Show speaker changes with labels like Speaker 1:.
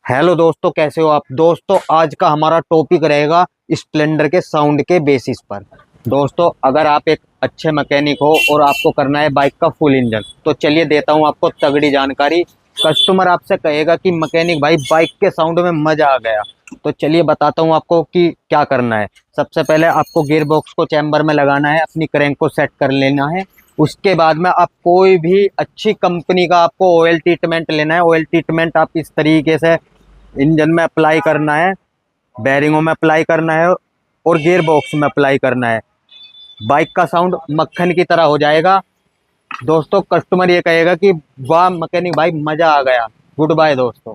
Speaker 1: Hello दोस्तों, कैसे हो आप। दोस्तों आज का हमारा टॉपिक रहेगा स्प्लेंडर के साउंड के बेसिस पर। दोस्तों अगर आप एक अच्छे मैकेनिक हो और आपको करना है बाइक का फुल इंजन, तो चलिए देता हूं आपको तगड़ी जानकारी। कस्टमर आपसे कहेगा कि मैकेनिक भाई बाइक के साउंड में मजा आ गया, तो चलिए बताता हूं आपको कि क्या करना है। सबसे पहले आपको गियर बॉक्स को चैम्बर में लगाना है, अपनी क्रैंक को सेट कर लेना है। उसके बाद में आप कोई भी अच्छी कंपनी का आपको ऑयल ट्रीटमेंट लेना है। ऑयल ट्रीटमेंट आप इस तरीके से इंजन में अप्लाई करना है, बैरिंगों में अप्लाई करना है और गियर बॉक्स में अप्लाई करना है। बाइक का साउंड मक्खन की तरह हो जाएगा। दोस्तों कस्टमर ये कहेगा कि वाह मैकेनिक भाई मजा आ गया। गुड बाय दोस्तों।